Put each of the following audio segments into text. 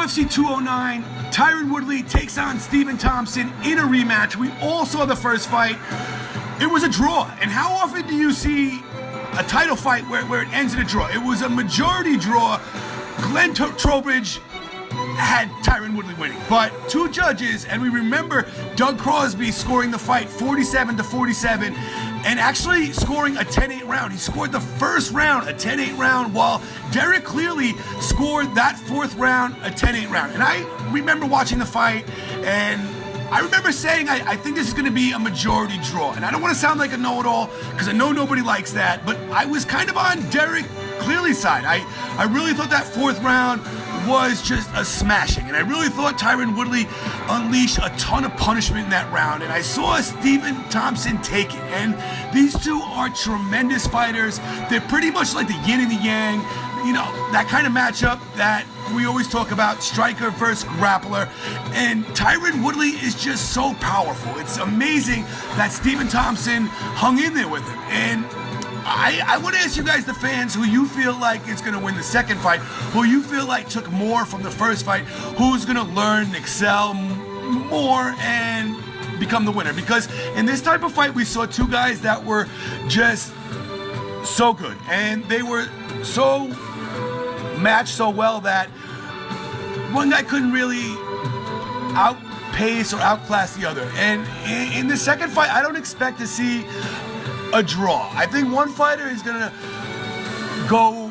UFC 209, Tyron Woodley takes on Stephen Thompson in a rematch. We all saw the first fight. It was a draw. And how often do you see a title fight where it ends in a draw? It was a majority draw. Glenn Trowbridge had Tyron Woodley winning, but two judges, and we remember Doug Crosby scoring the fight 47-47 and actually scoring a 10-8 round. He scored the first round a 10-8 round, while Derek Cleary scored that fourth round a 10-8 round. And I remember watching the fight, and I remember saying I think this is going to be a majority draw. And I don't want to sound like a know-it-all, because I know nobody likes that, but I was kind of on Derek Cleary's side. I really thought that fourth round was just a smashing, and I really thought Tyron Woodley unleashed a ton of punishment in that round, and I saw Stephen Thompson take it. And these two are tremendous fighters. They're pretty much like the yin and the yang, you know, that kind of matchup that we always talk about, striker versus grappler. And Tyron Woodley is just so powerful. It's amazing that Stephen Thompson hung in there with him. And I want to ask you guys, the fans, who you feel like is going to win the second fight, who you feel like took more from the first fight, who's going to learn, excel more, and become the winner. Because in this type of fight, we saw two guys that were just so good, and they were so matched so well that one guy couldn't really outpace or outclass the other. And in the second fight, I don't expect to see a draw. I think one fighter is gonna go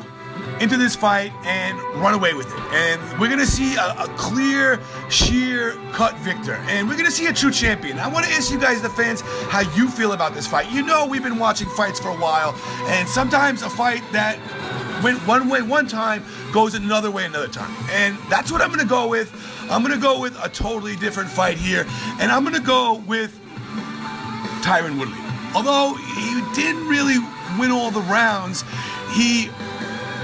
into this fight and run away with it, and we're gonna see a clear, sheer cut victor, and we're gonna see a true champion. I want to ask you guys, the fans, how you feel about this fight. You know, we've been watching fights for a while, and sometimes a fight that went one way one time goes another way another time, and that's what I'm gonna go with. I'm gonna go with a totally different fight here, and I'm gonna go with Tyron Woodley. Although he didn't really win all the rounds, he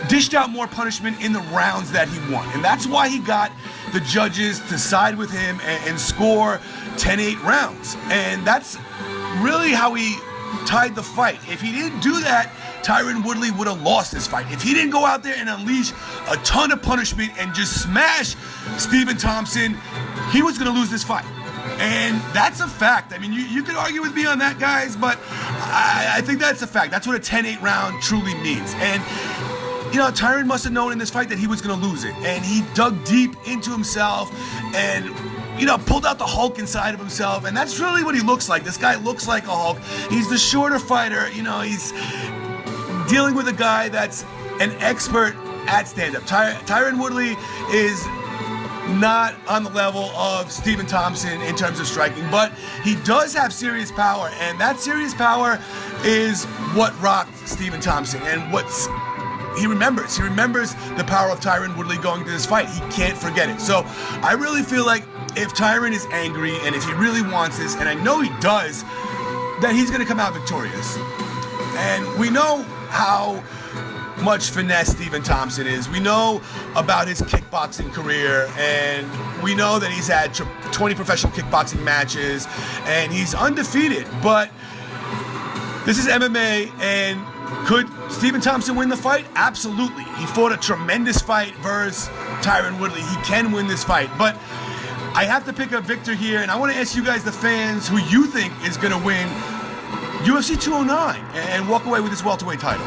dished out more punishment in the rounds that he won. And that's why he got the judges to side with him and score 10-8 rounds. And that's really how he tied the fight. If he didn't do that, Tyron Woodley would have lost this fight. If he didn't go out there and unleash a ton of punishment and just smash Stephen Thompson, he was going to lose this fight. And that's a fact. I mean, you could argue with me on that, guys, but I think that's a fact. That's what a 10-8 round truly means. And, you know, Tyron must have known in this fight that he was going to lose it. And he dug deep into himself and, you know, pulled out the Hulk inside of himself. And that's really what he looks like. This guy looks like a Hulk. He's the shorter fighter. You know, he's dealing with a guy that's an expert at stand-up. Tyron Woodley is not on the level of Stephen Thompson in terms of striking, but he does have serious power, and that serious power is what rocked Stephen Thompson, and he remembers the power of Tyron Woodley going to this fight. He can't forget it. So I really feel like if Tyron is angry and if he really wants this, and I know he does, that he's going to come out victorious. And we know how much finesse Stephen Thompson is. We know about his kickboxing career, and we know that he's had 20 professional kickboxing matches, and he's undefeated. But this is MMA, and could Stephen Thompson win the fight? Absolutely. He fought a tremendous fight versus Tyron Woodley. He can win this fight, but I have to pick a victor here, and I want to ask you guys, the fans, who you think is going to win UFC 209 and walk away with this welterweight title.